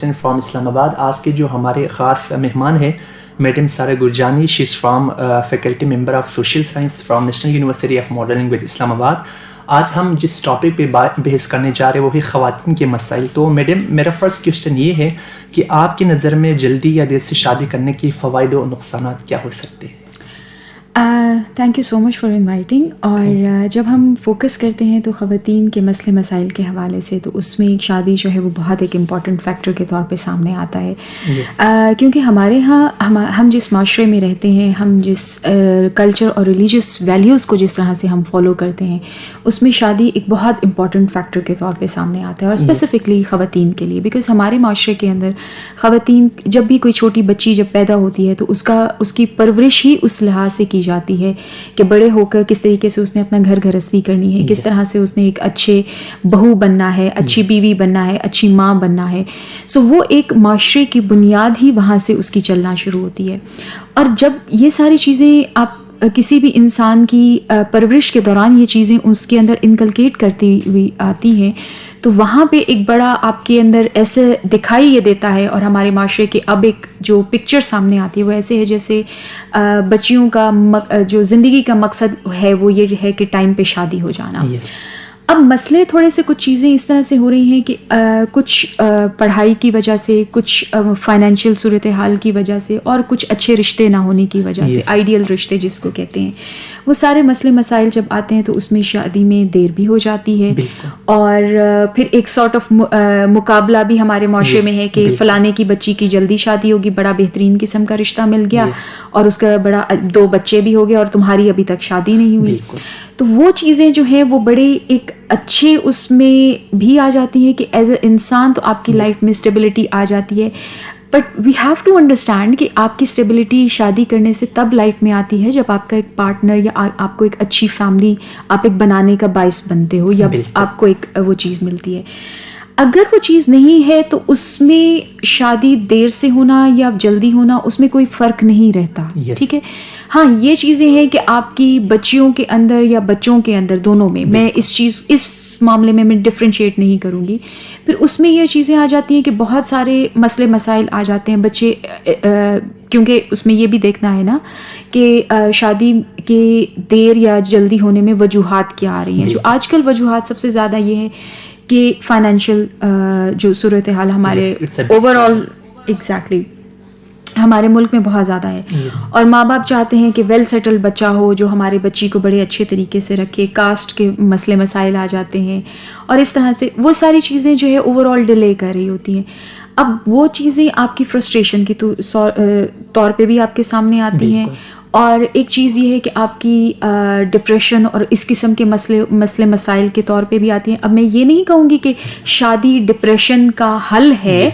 From اسلام آباد. آج کے جو ہمارے خاص مہمان ہیں madam Sara Gurjani, she is from faculty member of social science from national university of modern language Islamabad. آج ہم جس ٹاپک پہ بحث کرنے جا رہے ہیں وہ ہے خواتین کے مسائل. تو میڈم میرا فرسٹ کوشچن یہ ہے کہ آپ کی نظر میں جلدی یا دیر سے شادی کرنے کے فوائد و نقصانات کیا ہو سکتے ہیں؟ Thank you so much for inviting. اور جب ہم فوکس کرتے ہیں تو خواتین کے مسئلے مسائل کے حوالے سے تو اس میں ایک شادی جو ہے وہ بہت ایک امپورٹنٹ فیکٹر کے طور پہ سامنے آتا ہے. کیونکہ ہمارے ہاں ہم جس معاشرے میں رہتے ہیں, ہم جس کلچر اور ریلیجیس ویلیوز کو جس طرح سے ہم فالو کرتے ہیں, اس میں شادی ایک بہت امپورٹنٹ فیکٹر کے طور پہ سامنے آتا ہے, اور اسپیسیفکلی خواتین کے لیے. بیکاز ہمارے معاشرے کے اندر خواتین جب بھی کوئی چھوٹی بچی جب پیدا ہوتی ہے تو اس کی پرورش ہی اس لحاظ سے کی جاتی ہے کہ بڑے ہو کر کس طریقے سے اس نے اپنا گھر گھرستی کرنی ہے, کس طرح سے اس نے ایک اچھے بہو بننا ہے, اچھی بیوی بننا ہے, اچھی ماں بننا ہے. سو وہ ایک معاشرے کی بنیاد ہی وہاں سے اس کی چلنا شروع ہوتی ہے. اور جب یہ ساری چیزیں آپ کسی بھی انسان کی پرورش کے دوران یہ چیزیں اس کے اندر انکلکیٹ کرتی ہوئی آتی ہیں تو وہاں پہ ایک بڑا آپ کے اندر ایسے دکھائی یہ دیتا ہے. اور ہمارے معاشرے کے اب ایک جو پکچر سامنے آتی ہے وہ ایسے ہے جیسے بچیوں کا جو زندگی کا مقصد ہے وہ یہ ہے کہ ٹائم پہ شادی ہو جانا. اب مسئلے تھوڑے سے کچھ چیزیں اس طرح سے ہو رہی ہیں کہ کچھ پڑھائی کی وجہ سے, کچھ فائنینشیل صورتحال کی وجہ سے, اور کچھ اچھے رشتے نہ ہونے کی وجہ سے, آئیڈیل رشتے جس کو کہتے ہیں, وہ سارے مسئلے مسائل جب آتے ہیں تو اس میں شادی میں دیر بھی ہو جاتی ہے. اور پھر ایک سارٹ آف مقابلہ بھی ہمارے معاشرے میں ہے کہ فلانے کی بچی کی جلدی شادی ہوگی, بڑا بہترین قسم کا رشتہ مل گیا اور اس کا بڑا 2 بچے بھی ہو گئے اور تمہاری ابھی تک شادی نہیں ہوئی. تو وہ چیزیں جو ہیں وہ بڑے ایک اچھے اس میں بھی آ جاتی ہیں کہ ایز اے انسان تو آپ کی لائف میں اسٹیبلٹی آ جاتی ہے. But we have to understand کہ آپ کی اسٹیبلٹی شادی کرنے سے تب لائف میں آتی ہے جب آپ کا ایک پارٹنر یا آپ کو ایک اچھی فیملی آپ ایک بنانے کا باعث بنتے ہو, یا آپ کو ایک وہ چیز ملتی ہے. اگر وہ چیز نہیں ہے تو اس میں شادی دیر سے ہونا یا جلدی ہونا اس میں کوئی فرق نہیں رہتا. ٹھیک ہے, ہاں یہ چیزیں ہیں کہ آپ کی بچیوں کے اندر یا بچوں کے اندر دونوں میں میں اس معاملے میں ڈفرینشیٹ نہیں کروں گی. پھر اس میں یہ چیزیں آ جاتی ہیں کہ بہت سارے مسئلے مسائل آ جاتے ہیں بچے, کیونکہ اس میں یہ بھی دیکھنا ہے نا کہ شادی کے دیر یا جلدی ہونے میں وجوہات کیا آ رہی ہیں. جو آج کل وجوہات سب سے زیادہ یہ ہے کہ فائنینشیل جو صورتحال ہمارے اوور آل ایگزیکٹلی ہمارے ملک میں بہت زیادہ ہے, اور ماں باپ چاہتے ہیں کہ ویل سیٹل بچہ ہو جو ہمارے بچی کو بڑے اچھے طریقے سے رکھے. کاسٹ کے مسئلے مسائل آ جاتے ہیں اور اس طرح سے وہ ساری چیزیں جو ہے اوور آل ڈیلے کر رہی ہوتی ہیں. اب وہ چیزیں آپ کی فرسٹریشن کی طور پہ بھی آپ کے سامنے آتی ہیں, اور ایک چیز یہ ہے کہ آپ کی ڈپریشن اور اس قسم کے مسئلے مسائل کے طور پہ بھی آتی ہیں. اب میں یہ نہیں کہوں گی کہ شادی ڈپریشن کا حل ہے,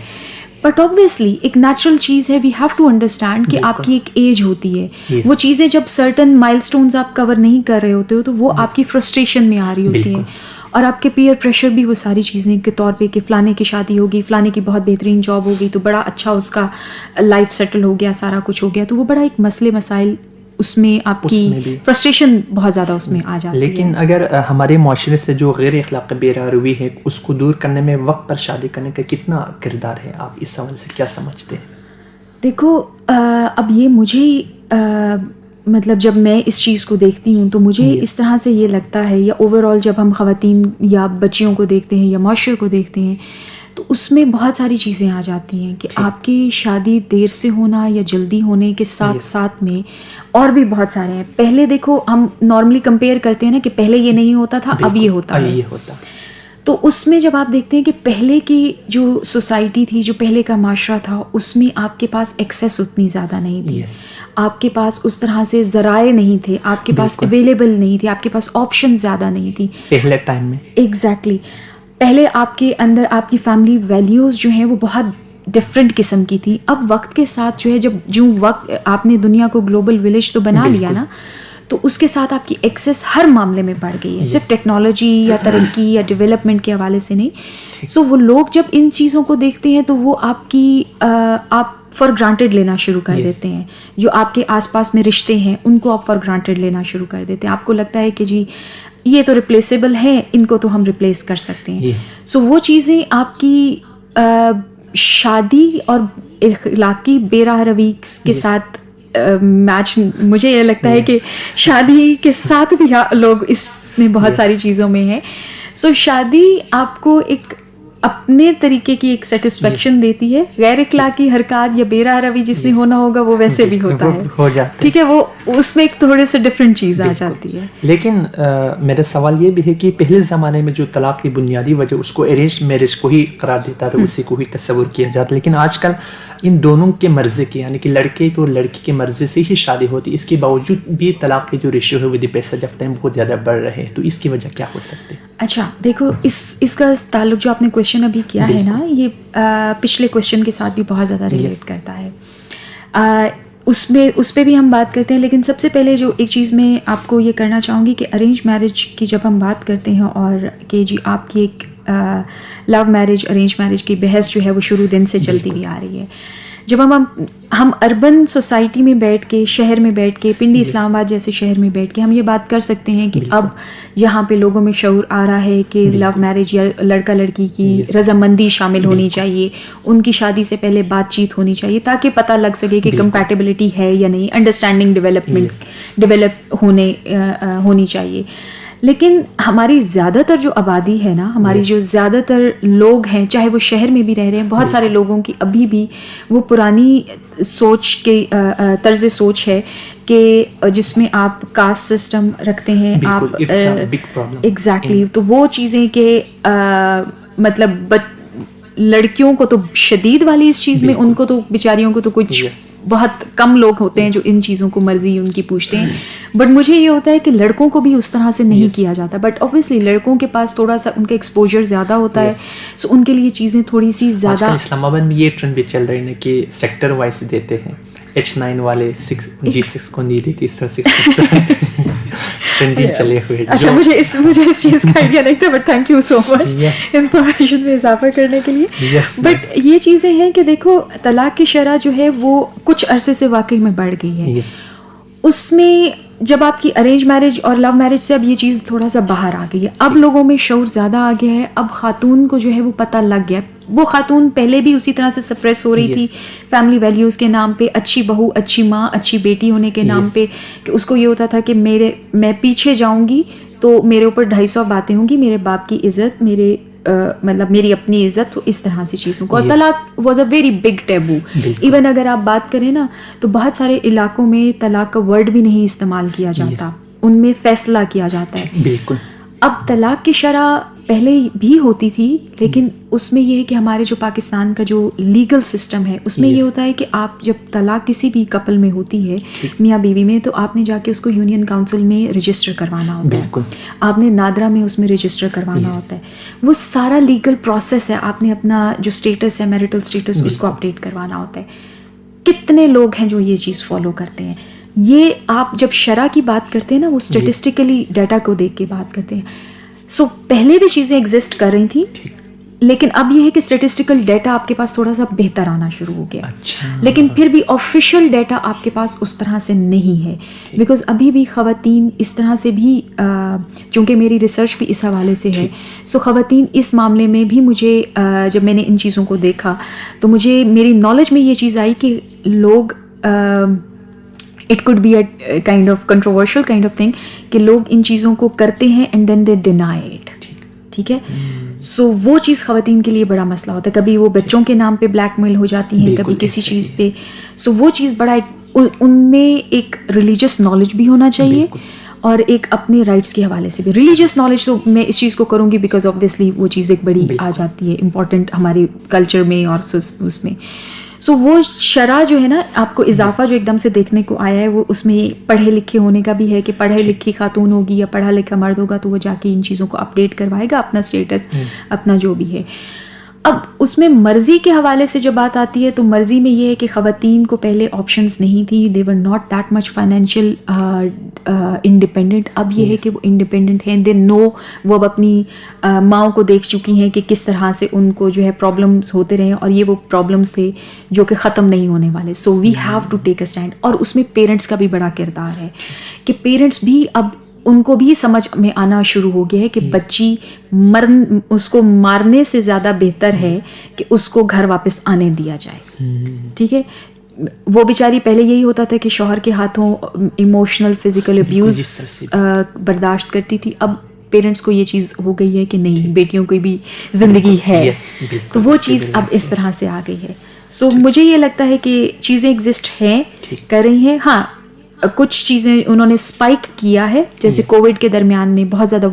بٹ آبویسلی ایک نیچرل چیز ہے. وی ہیو ٹو انڈرسٹینڈ کہ آپ کی ایک ایج ہوتی ہے, وہ چیزیں جب سرٹن مائل سٹونز آپ کور نہیں کر رہے ہوتے ہو تو وہ آپ کی فرسٹریشن میں آ رہی ہوتی ہیں, اور آپ کے پیئر پریشر بھی وہ ساری چیزیں کے طور پہ کہ فلانے کی شادی ہوگی, فلانے کی بہت بہترین جاب ہوگی تو بڑا اچھا اس کا لائف سیٹل ہو گیا, سارا کچھ ہو گیا, تو وہ بڑا ایک مسئلے مسائل اس میں آپ کی فرسٹریشن بہت زیادہ اس میں آ جاتی ہے. لیکن اگر ہمارے معاشرے سے جو غیر اخلاقی بے روی ہے اس کو دور کرنے میں وقت پر شادی کرنے کا کتنا کردار ہے, آپ اس حوالے سے کیا سمجھتے ہیں؟ دیکھو اب یہ مجھے مطلب جب میں اس چیز کو دیکھتی ہوں تو مجھے اس طرح سے یہ لگتا ہے, یا اوور آل جب ہم خواتین یا بچیوں کو دیکھتے ہیں یا معاشرے کو دیکھتے ہیں تو اس میں بہت ساری چیزیں آ جاتی ہیں کہ آپ کی شادی دیر سے ہونا یا جلدی ہونے کے ساتھ ساتھ میں اور بھی بہت سارے ہیں. پہلے دیکھو ہم نارملی کمپیئر کرتے ہیں نا کہ پہلے یہ نہیں ہوتا تھا, اب یہ ہوتا ہے. تو اس میں جب آپ دیکھتے ہیں کہ پہلے کی جو سوسائٹی تھی, جو پہلے کا معاشرہ تھا, اس میں آپ کے پاس ایکسیس اتنی زیادہ نہیں تھی, آپ کے پاس اس طرح سے ذرائع نہیں تھے, آپ کے پاس اویلیبل نہیں تھے, آپ کے پاس آپشن زیادہ نہیں تھی پہلے ٹائم میں. ایگزیکٹلی پہلے آپ کے اندر آپ کی فیملی ویلیوز جو ہیں وہ بہت ڈفرینٹ قسم کی تھی. اب وقت کے ساتھ جو ہے جو وقت آپ نے دنیا کو گلوبل ولیج تو بنا لیا نا, تو اس کے ساتھ آپ کی ایکسیس ہر معاملے میں بڑھ گئی ہے, صرف ٹیکنالوجی یا ترقی یا ڈیولپمنٹ کے حوالے سے نہیں. سو وہ لوگ جب ان چیزوں کو دیکھتے ہیں تو وہ آپ فار گرانٹیڈ لینا شروع کر دیتے ہیں. جو آپ کے آس پاس میں رشتے ہیں ان کو آپ فار گرانٹیڈ لینا شروع کر دیتے ہیں. آپ کو لگتا ہے کہ جی یہ تو ریپلیسیبل ہے, ان کو تو ہم ریپلیس کر سکتے ہیں. سو وہ چیزیں آپ کی شادی اور اخلاقی بے راہ روی کے ساتھ میچ مجھے یہ لگتا ہے کہ شادی کے ساتھ بھی لوگ اس میں بہت ساری چیزوں میں ہیں. سو شادی آپ کو ایک اپنے طریقے کی ایک سیٹسفیکشن دیتی ہے. غیر اخلاقی حرکات یا بے راہ روی جس نے ہونا ہوگا وہ ویسے بھی ہوتا ہے, ٹھیک ہے, وہ اس میں ایک تھوڑے سے ڈفرینٹ چیز آ جاتی ہے. لیکن میرا سوال یہ بھی ہے کہ پہلے زمانے میں جو طلاق کی بنیادی وجہ اس کو ارینج میرج کو ہی قرار دیتا تھا, اسی کو ہی تصور کیا جاتا, لیکن آج کل ان دونوں کے مرضی کے یعنی کہ لڑکے کو اور لڑکی کے مرضی سے ہی شادی ہوتی ہے. اس کے باوجود بھی طلاق کے جو ریشیو ہے with the passage of time بہت زیادہ بڑھ رہے ہیں, تو اس کی وجہ کیا ہو سکتی ہے؟ اچھا دیکھو, اس کا تعلق جو آپ نے کویشچن ابھی کیا ہے نا, یہ پچھلے کویشچن کے ساتھ بھی بہت زیادہ ریلیٹ کرتا ہے. اس پہ بھی ہم بات کرتے ہیں, لیکن سب سے پہلے جو ایک چیز میں آپ کو یہ کرنا چاہوں گی کہ ارینج میرج کی جب ہم بات کرتے ہیں اور کہ جی آپ کی ایک لو میرج ارینج میرج کی بحث جو ہے وہ شروع دن سے چلتی ہوئی آ رہی ہے. جب ہم اربن سوسائٹی میں بیٹھ کے, شہر میں بیٹھ کے, پنڈی اسلام آباد جیسے شہر میں بیٹھ کے ہم یہ بات کر سکتے ہیں کہ اب یہاں پہ لوگوں میں شعور آ رہا ہے کہ لو میرج یا لڑکا لڑکی کی رضامندی شامل ہونی چاہیے, ان کی شادی سے پہلے بات چیت ہونی چاہیے تاکہ پتہ لگ سکے کہ کمپیٹیبلٹی ہے یا نہیں, انڈرسٹینڈنگ ڈیولپ ہونی چاہیے. لیکن ہماری زیادہ تر جو آبادی ہے نا, ہماری جو زیادہ تر لوگ ہیں, چاہے وہ شہر میں بھی رہ رہے ہیں, بہت سارے لوگوں کی ابھی بھی وہ پرانی سوچ کے طرز سوچ ہے کہ جس میں آپ کاسٹ سسٹم رکھتے ہیں, آپ ایگزیکٹلی, تو وہ چیزیں کہ مطلب لڑکیوں کو تو شدید والی اس چیز میں, ان کو تو بیچاریوں کو تو کچھ بہت کم لوگ ہوتے ہیں جو ان چیزوں کو مرضی ان کی پوچھتے ہیں. بٹ مجھے یہ ہوتا ہے کہ لڑکوں کو بھی اس طرح سے نہیں کیا جاتا, بٹ اوبویسلی لڑکوں کے پاس تھوڑا سا ان کا ایکسپوجر زیادہ ہوتا ہے, سو ان کے لیے چیزیں تھوڑی سی زیادہ. اسلام آباد میں یہ ٹرینڈ بھی چل رہی ہے کہ سیکٹر وائز دیتے ہیں, H9 والے G6 کو نہیں دیتے, اس طرح سے چلے ہوئے. اچھا, مجھے اس چیز کا آئیڈیا نہیں تھا, but thank you so much information میں اضافہ کرنے کے لیے. بٹ یہ چیزیں ہیں کہ دیکھو, طلاق کی شرح جو ہے وہ کچھ عرصے سے واقعی میں بڑھ گئی ہے. اس میں جب آپ کی ارینج میرج اور لو میرج سے اب یہ چیز تھوڑا سا باہر آ گئی ہے, اب لوگوں میں شعور زیادہ آ گیا ہے. اب خاتون کو جو ہے وہ پتہ لگ گیا, وہ خاتون پہلے بھی اسی طرح سے سپریس ہو رہی تھی فیملی ویلیوز کے نام پہ, اچھی بہو, اچھی ماں, اچھی بیٹی ہونے کے نام پہ, کہ اس کو یہ ہوتا تھا کہ میں پیچھے جاؤں گی تو میرے اوپر 250 باتیں ہوں گی, میرے باپ کی عزت, مطلب میری اپنی عزت, تو اس طرح سے چیزوں کو. اور طلاق was a very big taboo. Even اگر آپ بات کریں نا تو بہت سارے علاقوں میں طلاق کا ورڈ بھی نہیں استعمال کیا جاتا, ان میں فیصلہ کیا جاتا ہے. بالکل. اب طلاق کی شرح پہلے بھی ہوتی تھی, لیکن اس میں یہ ہے کہ ہمارے جو پاکستان کا جو لیگل سسٹم ہے اس میں یہ ہوتا ہے کہ آپ جب طلاق کسی بھی کپل میں ہوتی ہے, میاں بیوی میں, تو آپ نے جا کے اس کو یونین کاؤنسل میں رجسٹر کروانا ہوتا ہے, آپ نے نادرا میں اس میں رجسٹر کروانا ہوتا ہے. وہ سارا لیگل پروسیس ہے, آپ نے اپنا جو اسٹیٹس ہے, میرٹل اسٹیٹس, اس کو اپڈیٹ کروانا ہوتا ہے. کتنے لوگ ہیں جو یہ چیز فالو کرتے ہیں؟ یہ آپ جب شرح کی بات کرتے ہیں نا, وہ اسٹیٹسٹیکلی ڈیٹا کو دیکھ کے بات کرتے ہیں. سو پہلے بھی چیزیں ایگزسٹ کر رہی تھیں, لیکن اب یہ ہے کہ اسٹیٹسٹیکل ڈیٹا آپ کے پاس تھوڑا سا بہتر آنا شروع ہو گیا. لیکن پھر بھی آفیشیل ڈیٹا آپ کے پاس اس طرح سے نہیں ہے, بیکاز ابھی بھی خواتین اس طرح سے بھی, چونکہ میری ریسرچ بھی اس حوالے سے ہے, سو خواتین اس معاملے میں بھی مجھے جب میں نے ان چیزوں کو دیکھا تو مجھے میری نالج میں یہ چیز آئی کہ لوگ it could be a kind of controversial kind of thing کہ لوگ ان چیزوں کو کرتے ہیں and then they deny it. ٹھیک ہے, سو وہ چیز خواتین کے لیے بڑا مسئلہ ہوتا ہے. کبھی وہ بچوں کے نام پہ بلیک میل ہو جاتی ہیں, کبھی کسی چیز پہ. سو وہ چیز بڑا, ان میں ایک ریلیجیس نالج بھی ہونا چاہیے اور ایک اپنے رائٹس کے حوالے سے بھی. ریلیجیس نالج تو میں اس چیز کو کروں گی بیکاز آبویسلی وہ چیز ایک بڑی آ جاتی ہے, امپورٹنٹ ہمارے کلچر میں اور اس میں. سو وہ شرح جو ہے نا, آپ کو اضافہ جو ایک دم سے دیکھنے کو آیا ہے وہ اس میں پڑھے لکھے ہونے کا بھی ہے, کہ پڑھے لکھی خاتون ہوگی یا پڑھا لکھا مرد ہوگا تو وہ جا کے ان چیزوں کو اپڈیٹ کروائے گا, اپنا اسٹیٹس, اپنا جو بھی ہے. اب اس میں مرضی کے حوالے سے جب بات آتی ہے تو مرضی میں یہ ہے کہ خواتین کو پہلے آپشنس نہیں تھی, they were not that much financial independent. اب یہ ہے کہ وہ انڈیپینڈنٹ ہیں, دے نو, وہ اب اپنی ماؤں کو دیکھ چکی ہیں کہ کس طرح سے ان کو جو ہے پرابلمس ہوتے رہے, اور یہ وہ پرابلمس تھے جو کہ ختم نہیں ہونے والے. So we have to take a stand. اور اس میں پیرنٹس کا بھی بڑا کردار ہے کہ پیرنٹس بھی اب ان کو بھی سمجھ میں آنا شروع ہو گیا ہے کہ بچی اس کو مارنے سے زیادہ بہتر ہے کہ اس کو گھر واپس آنے دیا جائے. ٹھیک ہے, وہ بیچاری پہلے یہی ہوتا تھا کہ شوہر کے ہاتھوں ایموشنل فزیکل ابیوز برداشت کرتی تھی. اب پیرنٹس کو یہ چیز ہو گئی ہے کہ نہیں, بیٹیوں کی بھی زندگی ہے, تو وہ چیز اب اس طرح سے آ گئی ہے. سو مجھے یہ لگتا ہے کہ چیزیں ایگزسٹ ہیں, کر رہی ہیں. ہاں, کچھ چیزیں انہوں نے اسپائک کیا ہے, جیسے کووڈ کے درمیان میں بہت زیادہ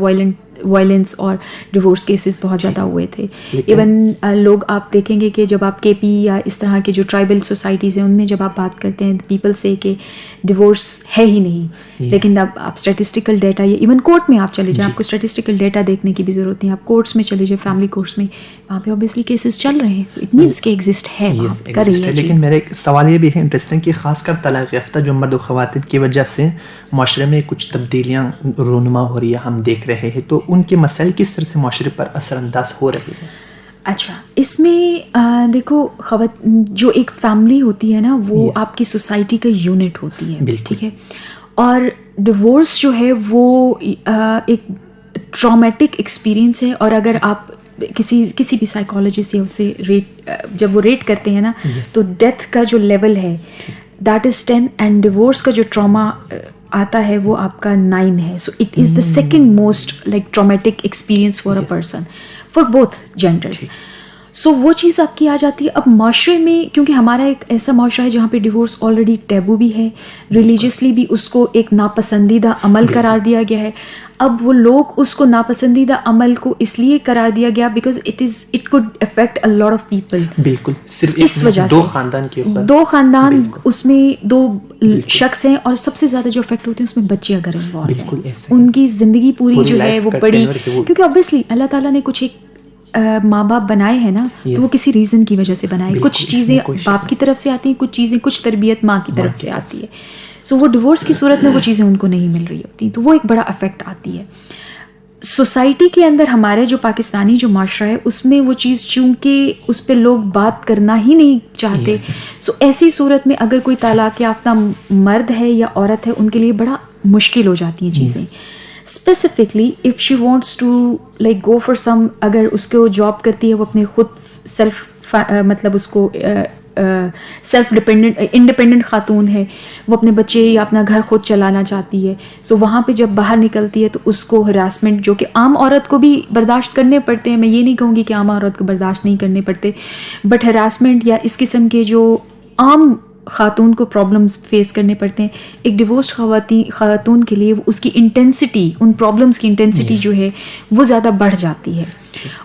وائلنس اور ڈیورس کیسز بہت زیادہ ہوئے تھے. ایون لوگ آپ دیکھیں گے کہ جب آپ کے پی یا اس طرح کے جو ٹرائبل سوسائٹیز ہیں ان میں جب آپ بات کرتے ہیں پیپل سے کہ ڈیورس ہے ہی نہیں, لیکن اب آپ اسٹیٹسٹیکل ڈیٹا یا ایون کورٹ میں آپ چلے جائیں, آپ کو اسٹیٹسٹیکل ڈیٹا دیکھنے کی بھی ضرورت نہیں, آپ کورٹس میں چلے جائیں, فیملی کورٹس میں, وہاں پہ اوبیسلی کیسز چل رہے ہیں, تو اٹ مینس کہ ایگزسٹ ہے, کر رہی ہے. لیکن میرا ایک سوال یہ بھی ہے انٹرسٹنگ کہ خاص کر طلاق یافتہ جو مرد و خواتین کی وجہ سے معاشرے میں کچھ تبدیلیاں رونما ہو رہی ہیں, ہم دیکھ رہے ہیں, تو ان کے مسائل کس طرح سے معاشرے پر اثر انداز ہو رہے ہیں؟ اچھا, اس میں دیکھو جو ایک فیملی ہوتی ہے نا, وہ آپ کی سوسائٹی کا یونٹ ہوتی ہے. ٹھیک ہے, اور ڈیورس جو ہے وہ ایک ٹرامیٹک ایکسپیرئنس ہے. اور اگر آپ کسی بھی سائیکالوجسٹ یا اسے جب وہ ریٹ کرتے ہیں نا, تو ڈیتھ کا جو لیول ہے دیٹ از 10 اینڈ ڈیورس کا جو ٹراما آتا ہے وہ آپ کا 9 ہے. So it is the second most like traumatic experience for a person, for both genders. So وہ چیز آپ کی آ جاتی ہے. اب معاشرے میں کیونکہ ہمارا ایک ایسا معاشرہ ہے جہاں پہ ڈیورس آلریڈی ٹیبو بھی ہے, ریلیجیسلی بھی اس کو ایک ناپسندیدہ عمل قرار دیا گیا ہے. اب وہ لوگ اس کو ناپسندیدہ عمل کو اس لیے قرار دیا گیا because it could affect a lot of people. بالکل, صرف اس وجہ سے 2 خاندان کے اوپر, 2 خاندان اس میں 2 شخص ہیں, اور سب سے زیادہ جو افیکٹ ہوتے ہیں اس میں بچے اگر انوالو ہیں, ان کی زندگی پوری جو ہے وہ بڑی, کیونکہ اوبیسلی اللہ تعالیٰ نے کچھ ایک ماں باپ بنائے ہیں نا, تو وہ کسی ریزن کی وجہ سے بنائے. کچھ چیزیں باپ کی طرف سے آتی ہیں, کچھ تربیت ماں کی طرف سے آتی ہے. سو وہ ڈیورس کی صورت میں وہ چیزیں ان کو نہیں مل رہی ہوتی, تو وہ ایک بڑا افیکٹ آتی ہے. سوسائٹی کے اندر ہمارے جو پاکستانی جو معاشرہ ہے اس میں وہ چیز چونکہ اس پہ لوگ بات کرنا ہی نہیں چاہتے, سو ایسی صورت میں اگر کوئی طلاق یافتہ مرد ہے یا عورت ہے, ان کے لیے بڑا مشکل ہو جاتی ہیں چیزیں. Specifically if she wants to like go for some, اگر اس کو جاب کرتی ہے, وہ اپنے خود سیلف مطلب اس کو سیلف انڈیپینڈنٹ خاتون ہے, وہ اپنے بچے یا اپنا گھر خود چلانا چاہتی ہے. سو وہاں پہ جب باہر نکلتی ہے تو اس کو ہراسمنٹ جو کہ عام عورت کو بھی برداشت کرنے پڑتے ہیں, میں یہ نہیں کہوں گی کہ عام عورت کو برداشت نہیں کرنے پڑتے, بٹ ہراسمنٹ یا اس قسم کے جو عام خاتون کو پرابلمس فیس کرنے پڑتے ہیں, ایک ڈیورسڈ خاتون کے لیے اس کی انٹینسٹی, ان پرابلمس کی انٹینسٹی جو ہے وہ زیادہ بڑھ جاتی ہے.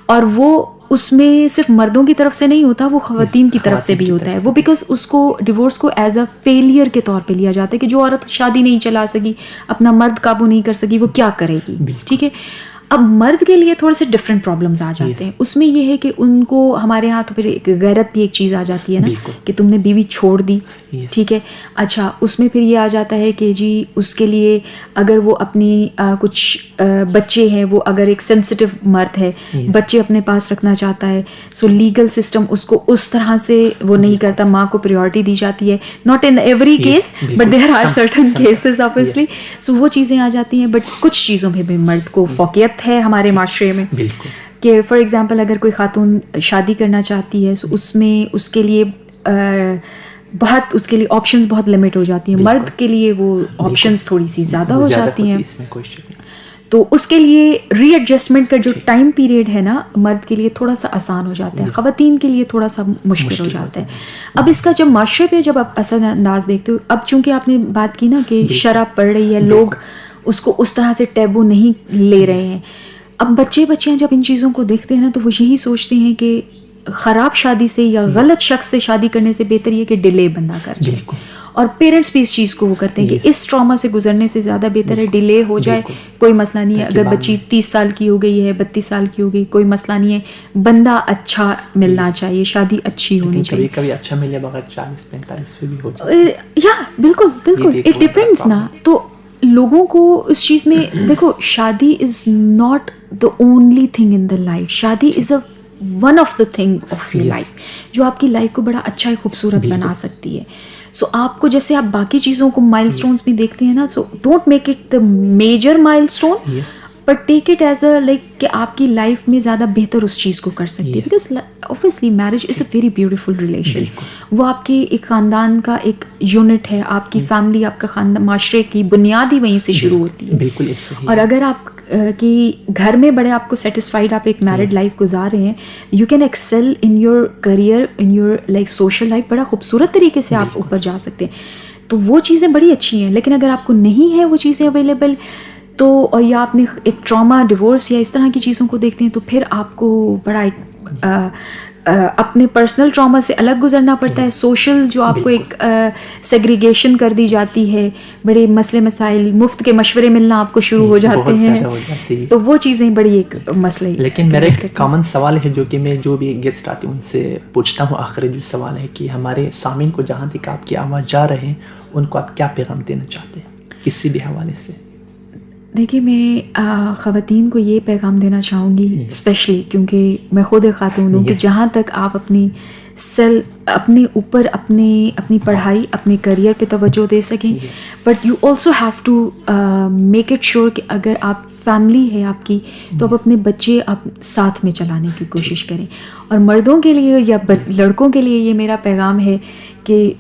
اور وہ اس میں صرف مردوں کی طرف سے نہیں ہوتا, وہ خواتین کی طرف سے بھی ہوتا ہے. وہ بیکاز اس کو ڈیورس کو ایز اے فیلئر کے طور پہ لیا جاتا ہے کہ جو عورت شادی نہیں چلا سکی, اپنا مرد قابو نہیں کر سکی, وہ کیا کرے گی. ٹھیک ہے, اب مرد کے لیے تھوڑے سے ڈفرینٹ پرابلمس آ جاتے ہیں. اس میں یہ ہے کہ ان کو ہمارے یہاں تو پھر ایک غیرت بھی ایک چیز آ جاتی ہے نا, کہ تم نے بیوی چھوڑ دی. ٹھیک ہے, اچھا اس میں پھر یہ آ جاتا ہے کہ جی اس کے لیے اگر وہ اپنی کچھ بچے ہیں, وہ اگر ایک سینسٹیو مرد ہے, بچے اپنے پاس رکھنا چاہتا ہے, سو لیگل سسٹم اس کو اس طرح سے وہ نہیں کرتا, ماں کو پریورٹی دی جاتی ہے. Not in every case but there are certain cases obviously. So وہ چیزیں آ جاتی ہیں. بٹ کچھ چیزوں میں بھی مرد کو فوقیت ہے ہمارے معاشرے میں, کہ فار ایگزامپل اگر کوئی خاتون شادی کرنا چاہتی ہے, سو اس میں اس کے لیے اس کے لیے آپشنز بہت لمٹ ہو جاتی ہیں. مرد کے لیے وہ آپشنز تھوڑی سی زیادہ ہو جاتی ہیں, تو اس کے لیے ری ایڈجسٹمنٹ کا جو ٹائم پیریڈ ہے نا, مرد کے لیے تھوڑا سا آسان ہو جاتا ہے, خواتین کے لیے تھوڑا سا مشکل ہو جاتا ہے. اب اس کا جب معاشرے پہ جب آپ اثر انداز دیکھتے ہو, اب چونکہ آپ نے بات کی نا کہ شرح پڑ رہی ہے, لوگ اس کو اس طرح سے ٹیبو نہیں لے رہے ہیں. اب بچیاں جب ان چیزوں کو دیکھتے ہیں نا, تو وہ یہی سوچتے ہیں کہ خراب شادی سے یا غلط شخص سے شادی کرنے سے بہتر یہ کہ ڈیلے بندہ کر جائے. اور پیرنٹس بھی اس چیز کو وہ کرتے ہیں کہ اس ٹراما سے گزرنے سے زیادہ بہتر ہے ڈیلے ہو جائے, کوئی مسئلہ نہیں ہے. اگر بچی 30 سال کی ہو گئی ہے, 32 سال کی ہو گئی, کوئی مسئلہ نہیں ہے, بندہ اچھا ملنا چاہیے, شادی اچھی ہونی چاہیے. کبھی اچھا ملے مگر 40-45 بھی ہو جائے, یا بالکل اٹ ڈیپینڈس نا. تو لوگوں کو اس چیز میں دیکھو, شادی is not the only thing in the life, شادی is a one of the thing of your life. جو آپ کی لائف کو بڑا اچھا خوبصورت بنا سکتی ہے. سو آپ کو جیسے آپ باقی چیزوں کو مائل اسٹونس بھی دیکھتے ہیں نا, so don't make it the major milestone, but take it as a like کہ آپ کی لائف میں زیادہ بہتر اس چیز کو کر سکتی ہے. Because obviously marriage is a very beautiful relation. وہ آپ کے ایک خاندان کا ایک یونٹ ہے, آپ کی فیملی, آپ کا خاندان, معاشرے کی بنیاد ہی وہیں سے شروع ہوتی ہے. بالکل. اور اگر آپ کی گھر میں بڑے آپ کو سیٹسفائڈ آپ ایک میرڈ لائف گزار رہے ہیں, you can excel in your career, in your like social life, بڑا خوبصورت طریقے سے آپ اوپر جا سکتے ہیں. تو وہ چیزیں بڑی اچھی ہیں. لیکن اگر آپ کو نہیں ہے وہ چیزیں اویلیبل, تو اور یا آپ نے ایک ٹراما, ڈیورس یا اس طرح کی چیزوں کو دیکھتے ہیں, تو پھر آپ کو بڑا اپنے پرسنل ٹراما سے الگ گزرنا پڑتا ہے. سوشل جو آپ کو ایک سیگریگیشن کر دی جاتی ہے, بڑے مسئلے مسائل, مفت کے مشورے ملنا آپ کو شروع ہو جاتے ہیں, تو وہ چیزیں بڑی ایک مسئلہ. لیکن میرا ایک کامن سوال ہے جو کہ میں جو بھی گیسٹ آتے ہیں ان سے پوچھتا ہوں, آخری جو سوال ہے کہ ہمارے سامعین کو جہاں تک آپ کی آواز جا رہے ہیں ان کو آپ کیا پیغام دینا چاہتے ہیں کسی بھی حوالے سے؟ دیکھیے, میں خواتین کو یہ پیغام دینا چاہوں گی اسپیشلی, کیونکہ میں خود ایک خاتون ہوں, کہ جہاں تک آپ اپنے اوپر اپنی پڑھائی, اپنے کریئر پہ توجہ دے سکیں, but you also have to make it sure کہ اگر آپ فیملی ہے آپ کی, تو آپ اپنے بچے آپ ساتھ میں چلانے کی کوشش کریں. اور مردوں کے لیے یا لڑکوں کے لیے یہ میرا پیغام ہے کہ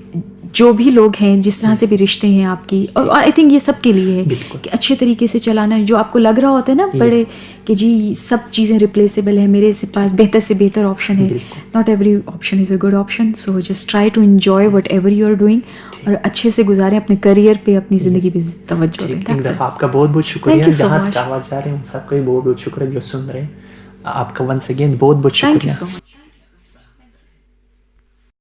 جو بھی لوگ ہیں, جس طرح سے بھی رشتے ہیں آپ کی, اور آئی تھنک یہ سب کے لیے ہے کہ اچھے طریقے سے چلانا ہے. جو آپ کو لگ رہا ہوتا ہے نا بڑے کہ جی سب چیزیں ریپلیسیبل ہیں, میرے پاس بہتر سے بہتر آپشن ہے, not every option is a good option. So just try to enjoy whatever you are doing, اور اچھے سے گزاریں, اپنے کریئر پہ, اپنی زندگی پہ توجہ دیں. آپ کا بہت بہت شکریہ. جہاں تک آواز جا رہے ہیں ان سب کو بہت بہت شکریہ جو سن رہے ہیں. آپ کا ونس اگین بہت بہت شکریہ.